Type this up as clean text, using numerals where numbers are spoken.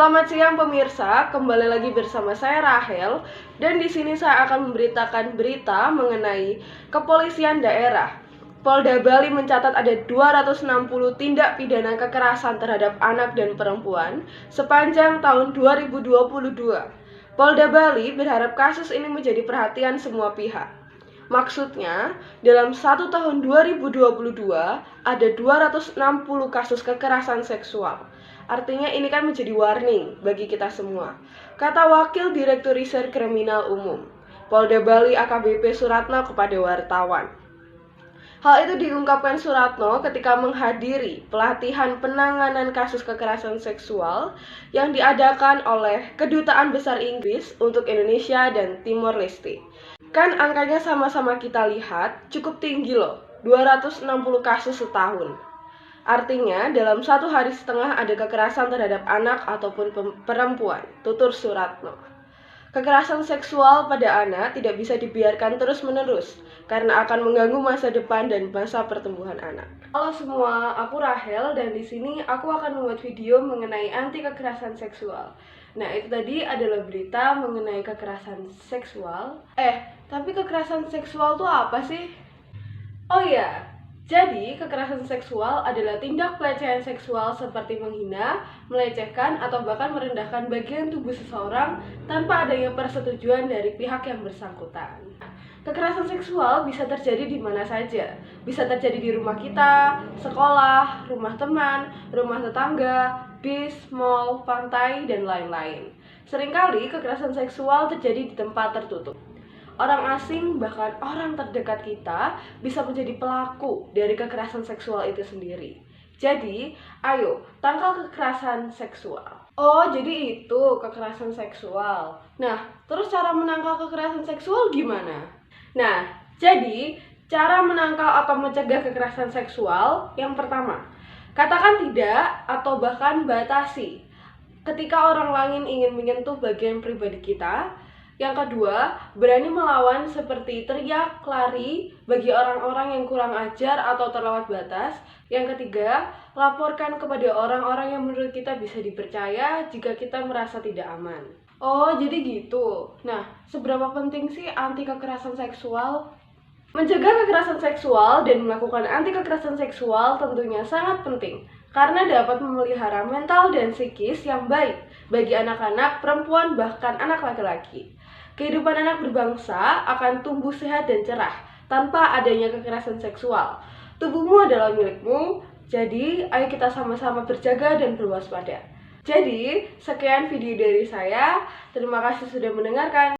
Selamat siang pemirsa, kembali lagi bersama saya Rahel dan di sini saya akan memberitakan berita mengenai kepolisian daerah. Polda Bali mencatat ada 260 tindak pidana kekerasan terhadap anak dan perempuan sepanjang tahun 2022. Polda Bali berharap kasus ini menjadi perhatian semua pihak. Maksudnya, dalam satu tahun 2022 ada 260 kasus kekerasan seksual. Artinya ini kan menjadi warning bagi kita semua. Kata Wakil Direktur Reserse Kriminal Umum Polda Bali AKBP Suratno kepada wartawan. Hal itu diungkapkan Suratno ketika menghadiri pelatihan penanganan kasus kekerasan seksual yang diadakan oleh Kedutaan Besar Inggris untuk Indonesia dan Timor Leste. Kan angkanya sama-sama kita lihat cukup tinggi loh, 260 kasus setahun. Artinya dalam satu hari setengah ada kekerasan terhadap anak ataupun perempuan, tutur Suratno. Kekerasan seksual pada anak tidak bisa dibiarkan terus-menerus karena akan mengganggu masa depan dan masa pertumbuhan anak. Halo semua, aku Rahel dan di sini aku akan membuat video mengenai anti kekerasan seksual. Nah, itu tadi adalah berita mengenai kekerasan seksual. Tapi kekerasan seksual itu apa sih? Oh iya, jadi, kekerasan seksual adalah tindak pelecehan seksual seperti menghina, melecehkan, atau bahkan merendahkan bagian tubuh seseorang tanpa adanya persetujuan dari pihak yang bersangkutan. Kekerasan seksual bisa terjadi di mana saja. Bisa terjadi di rumah kita, sekolah, rumah teman, rumah tetangga, bis, mall, pantai, dan lain-lain. Seringkali kekerasan seksual terjadi di tempat tertutup. Orang asing, bahkan orang terdekat kita bisa menjadi pelaku dari kekerasan seksual itu sendiri. Jadi, ayo, tangkal kekerasan seksual. Oh, jadi itu kekerasan seksual. Nah, terus cara menangkal kekerasan seksual gimana? Nah, jadi cara menangkal atau mencegah kekerasan seksual yang pertama, katakan tidak atau bahkan batasi ketika orang lain ingin menyentuh bagian pribadi kita. Yang kedua, berani melawan seperti teriak, lari bagi orang-orang yang kurang ajar atau terlewat batas. Yang ketiga, laporkan kepada orang-orang yang menurut kita bisa dipercaya jika kita merasa tidak aman. Oh, jadi gitu. Nah, seberapa penting sih anti kekerasan seksual? Mencegah kekerasan seksual dan melakukan anti kekerasan seksual tentunya sangat penting karena dapat memelihara mental dan psikis yang baik bagi anak-anak, perempuan, bahkan anak laki-laki. Kehidupan anak berbangsa akan tumbuh sehat dan cerah tanpa adanya kekerasan seksual. Tubuhmu adalah milikmu, jadi ayo kita sama-sama berjaga dan berwaspada. Jadi, sekian video dari saya. Terima kasih sudah mendengarkan.